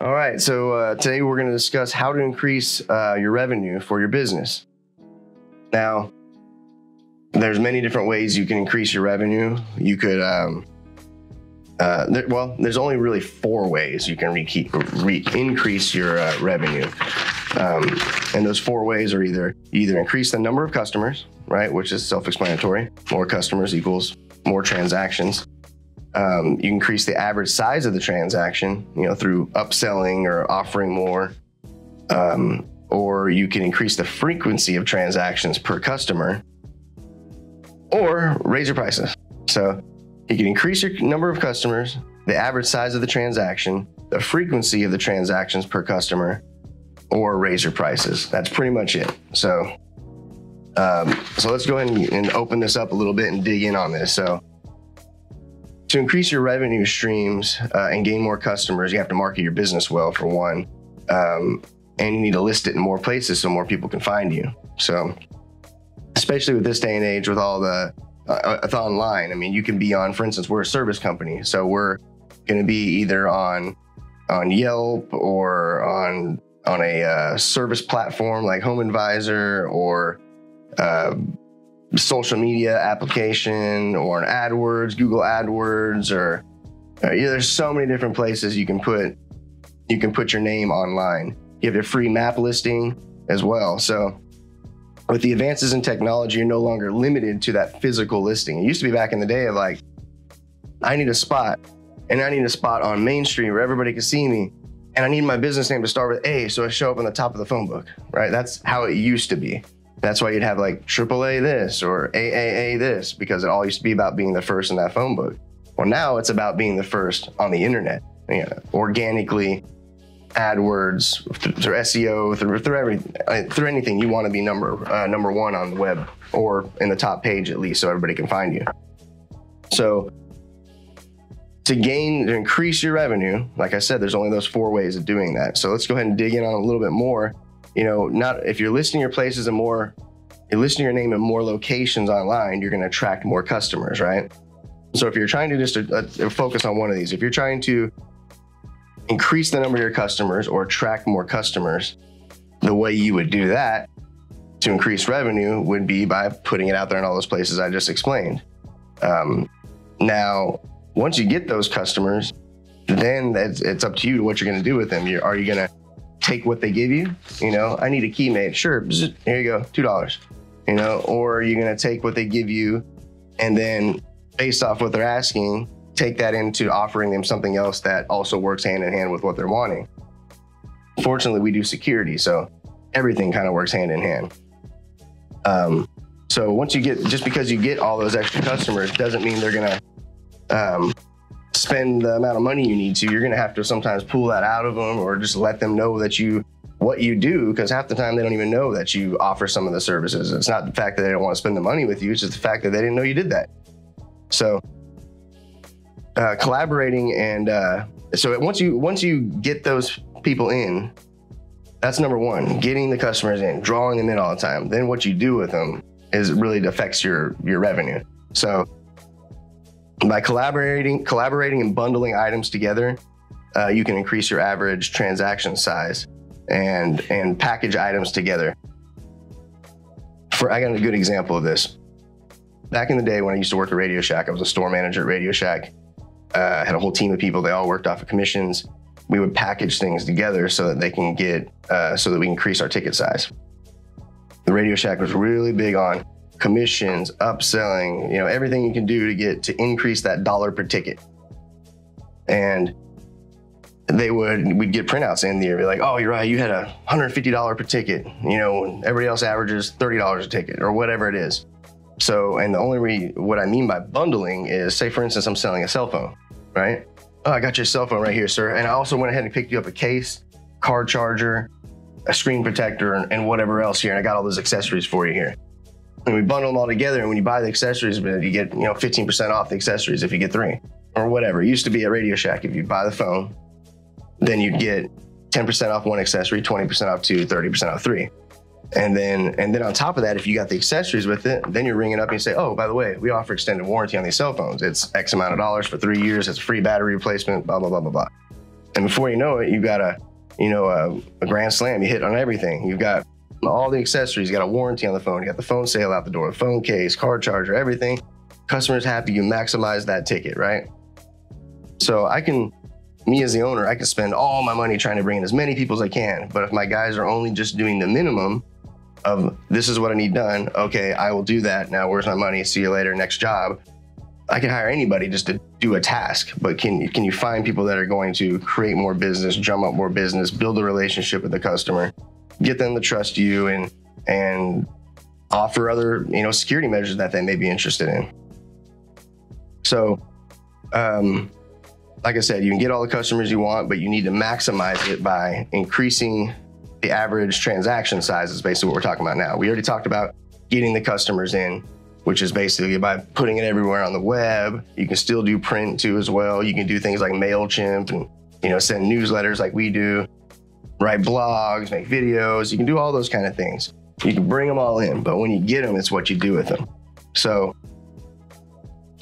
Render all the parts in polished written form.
All right, so today we're going to discuss how to increase your revenue for your business. Now, there's many different ways you can increase your revenue. You could, there's only really 4 ways you can increase your revenue. And those 4 ways are either increase the number of customers, right, which is self-explanatory. More customers equals more transactions. You increase the average size of the transaction, through upselling or offering more, or you can increase the frequency of transactions per customer, or raise your prices. So you can increase your number of customers, the average size of the transaction, the frequency of the transactions per customer, or raise your prices. That's pretty much it. So let's go ahead and open this up a little bit and dig in on this. So to increase your revenue streams and gain more customers, you have to market your business well, for one. And you need to list it in more places so more people can find you. So especially with this day and age, with all the online, I mean, you can be on, for instance, we're a service company. So we're going to be either on Yelp or on a service platform like Home Advisor, or social media application, or an AdWords, Google AdWords, or there's so many different places you can put your name online. You have your free map listing as well. So with the advances in technology, you're no longer limited to that physical listing. It used to be back in the day of like, I need a spot, and I need a spot on Main Street where everybody can see me, and I need my business name to start with A, so I show up on the top of the phone book, right? That's how it used to be. That's why you'd have like AAA this or AAA this, because it all used to be about being the first in that phone book. Well, now it's about being the first on the internet, organically, AdWords, through SEO, through anything. You want to be number 1 on the web, or in the top page at least, so everybody can find you. So to increase your revenue, like I said, there's only those 4 ways of doing that. So let's go ahead and dig in on a little bit more. Not if you're listing your places you're listing your name in more locations online, you're going to attract more customers, right? So if you're trying to just focus on one of these, if you're trying to increase the number of your customers or attract more customers, the way you would do that to increase revenue would be by putting it out there in all those places I just explained. Now, once you get those customers, then it's up to you what you're going to do with them. Are you going to take what they give you? I need a key made. Sure, here you go, $2. Or are you going to take what they give you, and then based off what they're asking, take that into offering them something else that also works hand in hand with what they're wanting? Fortunately, we do security, so everything kind of works hand in hand. So just because you get all those extra customers doesn't mean they're going to spend the amount of money you need to. You're going to have to sometimes pull that out of them, or just let them know what you do, because half the time they don't even know that you offer some of the services. It's not the fact that they don't want to spend the money with you, it's just the fact that they didn't know you did that. So collaborating, and so once you get those people in, that's number 1, getting the customers in, drawing them in all the time. Then what you do with them really affects your revenue. So by collaborating and bundling items together, you can increase your average transaction size and package items together. I got a good example of this. Back in the day when I used to work at Radio Shack, I was a store manager at Radio Shack. Had a whole team of people. They all worked off of commissions. We would package things together so that they can so that we can increase our ticket size. The Radio Shack was really big on commissions, upselling, everything you can do to increase that dollar per ticket. And we'd get printouts in there, be like, oh, you're right, you had a $150 per ticket, when everybody else averages $30 a ticket, or whatever it is. So, and what I mean by bundling is, say for instance, I'm selling a cell phone, right? Oh, I got your cell phone right here, sir. And I also went ahead and picked you up a case, card charger, a screen protector, and whatever else here. And I got all those accessories for you here. And we bundle them all together, and when you buy the accessories, you get 15% off the accessories if you get 3, or whatever. It used to be at Radio Shack, if you buy the phone, then you'd get 10% off 1 accessory, 20% off 2, 30% off 3. And then on top of that, if you got the accessories with it, then you're ringing up and you say, oh, by the way, we offer extended warranty on these cell phones. It's X amount of dollars for 3 years. It's a free battery replacement, blah, blah, blah, blah, blah. And before you know it, you've got a grand slam. You hit on everything. You've got all the accessories. You got a warranty on the phone. You got the phone sale out the door, phone case, car charger, everything. Customer's happy. You maximize that ticket, right? So me as the owner, I can spend all my money trying to bring in as many people as I can. But if my guys are only just doing the minimum of this is what I need done, okay, I will do that. Now where's my money? See you later, next job. I can hire anybody just to do a task, but can you find people that are going to create more business, drum up more business, build a relationship with the customer, get them to trust you, and offer other security measures that they may be interested in. So, like I said, you can get all the customers you want, but you need to maximize it by increasing the average transaction size is basically what we're talking about now. We already talked about getting the customers in, which is basically by putting it everywhere on the web. You can still do print too as well. You can do things like MailChimp and send newsletters like we do, write blogs, make videos. You can do all those kind of things. You can bring them all in, but when you get them, it's what you do with them. So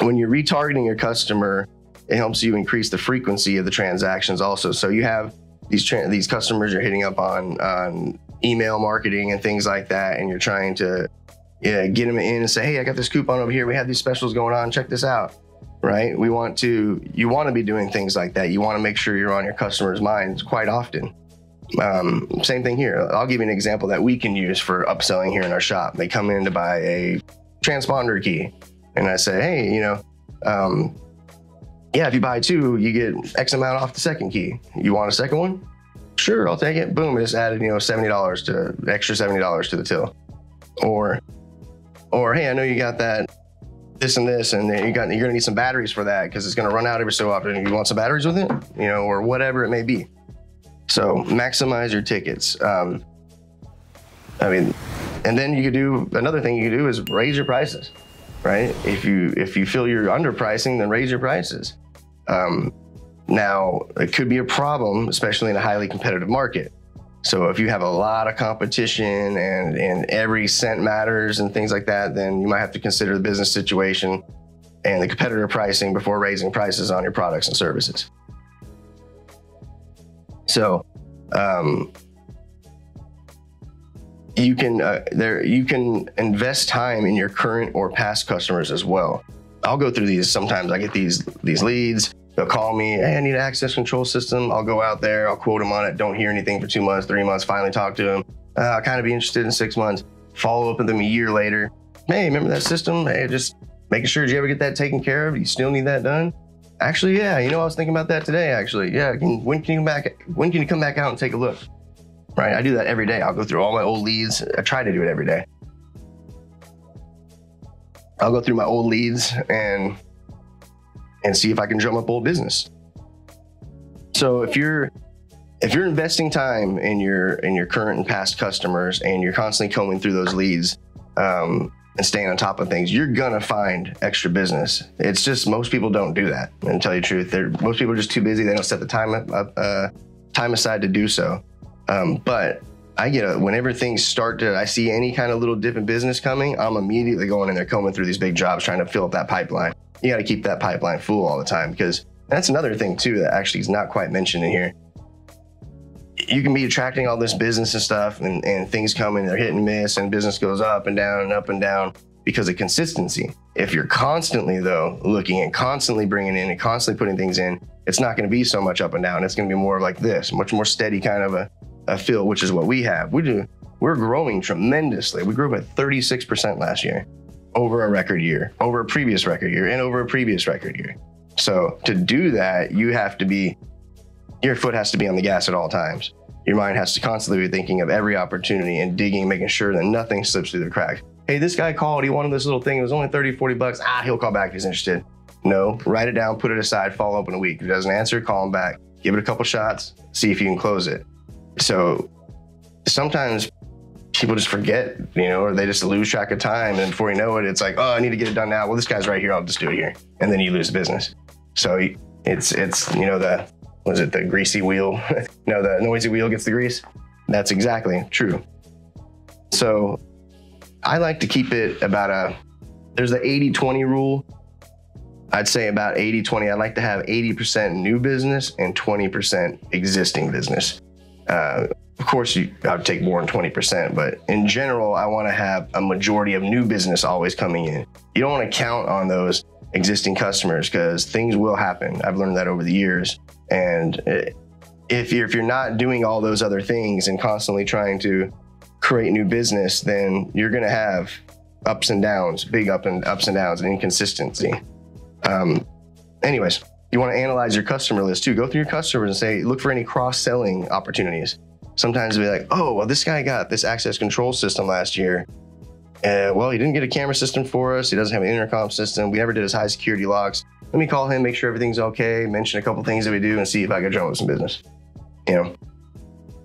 when you're retargeting your customer, it helps you increase the frequency of the transactions also. So you have these customers you're hitting up on email marketing and things like that, and you're trying to get them in and say, hey, I got this coupon over here. We have these specials going on. Check this out, right? You want to be doing things like that. You want to make sure you're on your customers' minds quite often. Same thing here. I'll give you an example that we can use for upselling here in our shop. They come in to buy a transponder key, and I say, hey, if you buy 2, you get X amount off the second key. You want a second one? Sure, I'll take it. Boom, I just added, extra $70 to the till. Or hey, I know you got that, this and this, and you're gonna need some batteries for that because it's gonna run out every so often. You want some batteries with it, or whatever it may be. So maximize your tickets. And then you could do another thing you could do is raise your prices, right? If you feel you're underpricing, then raise your prices. Now it could be a problem, especially in a highly competitive market. So if you have a lot of competition and every cent matters and things like that, then you might have to consider the business situation and the competitor pricing before raising prices on your products and services. So you can invest time in your current or past customers as well. I'll go through these. Sometimes I get these leads. They'll call me, hey, I need an access control system. I'll go out there, I'll quote them on it. Don't hear anything for 2 months, 3 months, finally talk to them. I'll kind of be interested in 6 months. Follow up with them a year later. Hey, remember that system? Hey, just making sure, did you ever get that taken care of? Do you still need that done? Actually, yeah, I was thinking about that today, actually. Yeah, when can you come back out and take a look? Right, I do that every day. I'll go through all my old leads. I try to do it every day. I'll go through my old leads and see if I can drum up old business. So if you're investing time in your current and past customers, and you're constantly combing through those leads and staying on top of things, you're gonna find extra business. It's just most people don't do that. And to tell you the truth, most people are just too busy. They don't set the time aside to do so. But whenever things I see any kind of little dip in business coming, I'm immediately going in there combing through these big jobs, trying to fill up that pipeline. You got to keep that pipeline full all the time, because that's another thing too that actually is not quite mentioned in here. You can be attracting all this business and stuff, and things come and they're hit and miss, and business goes up and down because of consistency. If you're constantly though looking and constantly bringing in and constantly putting things in, it's not going to be so much up and down. It's going to be more like this, much more steady kind of a feel, which is what we have. We're growing tremendously. We grew by 36% last year, over a record year, over a previous record year, and over a previous record year. So to do that, your foot has to be on the gas at all times. Your mind has to constantly be thinking of every opportunity and digging, making sure that nothing slips through the cracks. Hey, this guy called, he wanted this little thing. It was only 30, 40 bucks. He'll call back if he's interested. No, write it down, put it aside, follow up in a week. If he doesn't answer, call him back, give it a couple shots, see if you can close it. So sometimes people just forget, or they just lose track of time. And before you know it, it's like, oh, I need to get it done now. Well, this guy's right here. I'll just do it here. And then you lose business. So it's the greasy wheel? No, the noisy wheel gets the grease. That's exactly true. So I like to keep it about there's the 80-20 rule. I'd say about 80-20. I'd like to have 80% new business and 20% existing business. Of course, I would take more than 20%, but in general, I want to have a majority of new business always coming in. You don't want to count on those existing customers because things will happen. I've learned that over the years. And if you're not doing all those other things and constantly trying to create new business, then you're going to have ups and downs, big ups and downs, and inconsistency. Anyways, you want to analyze your customer list too. Go through your customers and say, look for any cross-selling opportunities. Sometimes it'll be like, oh, well, this guy got this access control system last year. Well, he didn't get a camera system for us. He doesn't have an intercom system. We never did his high security locks. Let me call him, make sure everything's okay, mention a couple things that we do and see if I can drum up some business,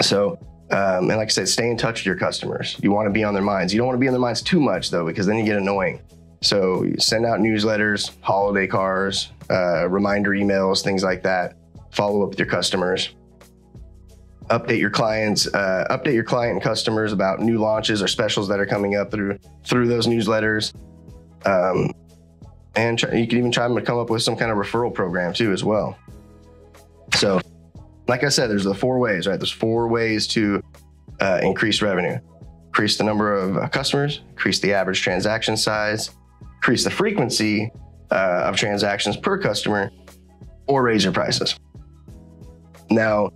So, and like I said, stay in touch with your customers. You want to be on their minds. You don't want to be on their minds too much though, because then you get annoying. So you send out newsletters, holiday cards, reminder emails, things like that. Follow up with your customers. Update your clients, update your client and customers about new launches or specials that are coming up through those newsletters. And you can even try to come up with some kind of referral program too as well. So like I said, there's the 4 ways, right? There's 4 ways to increase revenue. Increase the number of customers, increase the average transaction size, increase the frequency of transactions per customer, or raise your prices. Now,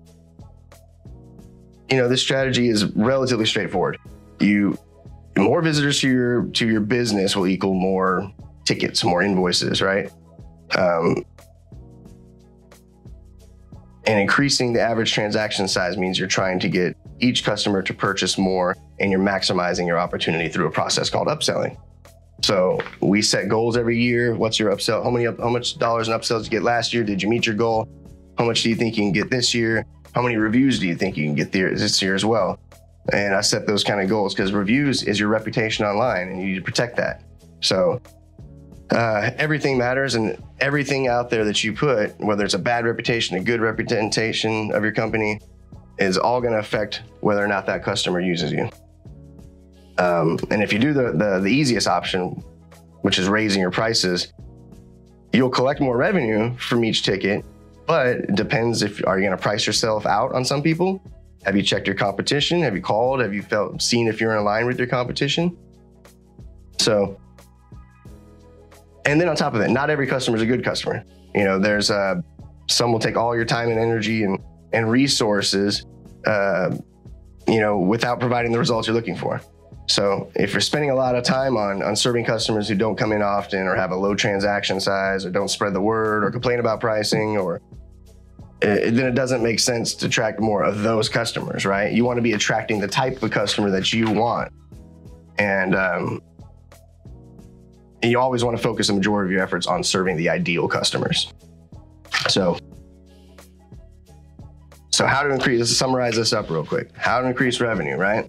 this strategy is relatively straightforward. More visitors to your business will equal more tickets, more invoices, right? And increasing the average transaction size means you're trying to get each customer to purchase more, and you're maximizing your opportunity through a process called upselling. So we set goals every year. What's your upsell? How much dollars in upsells did you get last year? Did you meet your goal? How much do you think you can get this year? How many reviews do you think you can get this year as well? And I set those kind of goals because reviews is your reputation online and you need to protect that. So everything matters, and everything out there that you put, whether it's a bad reputation, a good representation of your company, is all going to affect whether or not that customer uses you. And if you do the easiest option, which is raising your prices, you'll collect more revenue from each ticket, but it depends are you going to price yourself out on some people? Have you checked your competition? Have you called? Have you seen if you're in line with your competition? So, and then on top of it, not every customer is a good customer. There's some will take all your time and energy and resources, without providing the results you're looking for. So if you're spending a lot of time on serving customers who don't come in often or have a low transaction size or don't spread the word or complain about pricing, then it doesn't make sense to attract more of those customers, right? You want to be attracting the type of customer that you want. And you always want to focus the majority of your efforts on serving the ideal customers. So how to increase, let's summarize this up real quick. How to increase revenue, right?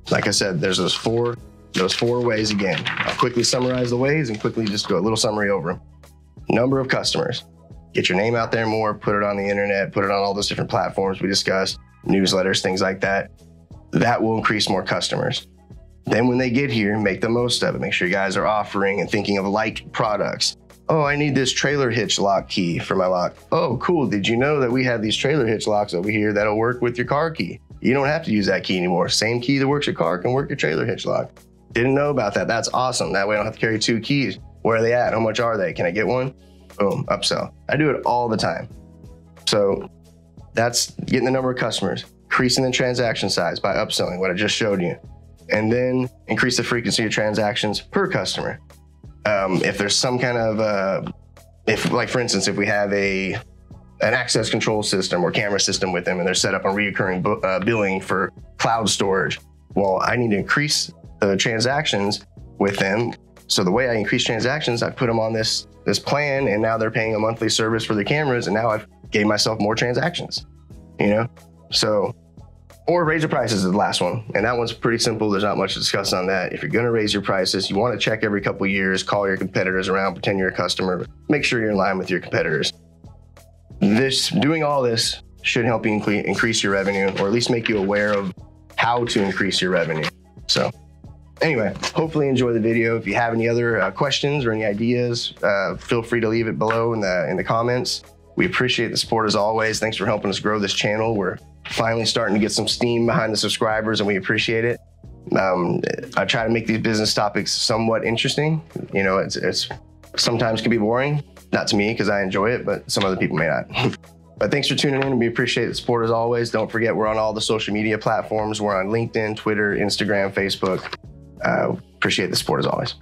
Like I said, there's those four ways again. I'll quickly summarize the ways and quickly just go a little summary over them. Number of customers. Get your name out there more, put it on the internet, put it on all those different platforms we discussed, newsletters, things like that. That will increase more customers. Then when they get here, make the most of it. Make sure you guys are offering and thinking of like products. Oh, I need this trailer hitch lock key for my lock. Oh, cool. Did you know that we have these trailer hitch locks over here that'll work with your car key? You don't have to use that key anymore. Same key that works your car can work your trailer hitch lock. Didn't know about that. That's awesome. That way I don't have to carry 2 keys. Where are they at? How much are they? Can I get one? Boom, upsell. I do it all the time. So that's getting the number of customers, increasing the transaction size by upselling, what I just showed you, and then increase the frequency of transactions per customer. If there's some kind of, for instance, if we have an access control system or camera system with them and they're set up on reoccurring billing for cloud storage, well, I need to increase the transactions with them. So the way I increase transactions, I put them on this plan, and now they're paying a monthly service for their cameras, and now I've gave myself more transactions, So, or raise your prices is the last one. And that one's pretty simple. There's not much to discuss on that. If you're going to raise your prices, you want to check every couple of years, call your competitors around, pretend you're a customer, make sure you're in line with your competitors. Doing all this should help you increase your revenue, or at least make you aware of how to increase your revenue. So anyway, hopefully you enjoy the video. If you have any other questions or any ideas, feel free to leave it below in the comments. We appreciate the support as always. Thanks for helping us grow this channel. We're finally starting to get some steam behind the subscribers, and we appreciate it. I try to make these business topics somewhat interesting. You know, it's sometimes can be boring. Not to me, because I enjoy it, but some other people may not. But thanks for tuning in, and we appreciate the support as always. Don't forget, we're on all the social media platforms. We're on LinkedIn, Twitter, Instagram, Facebook. Appreciate the support as always.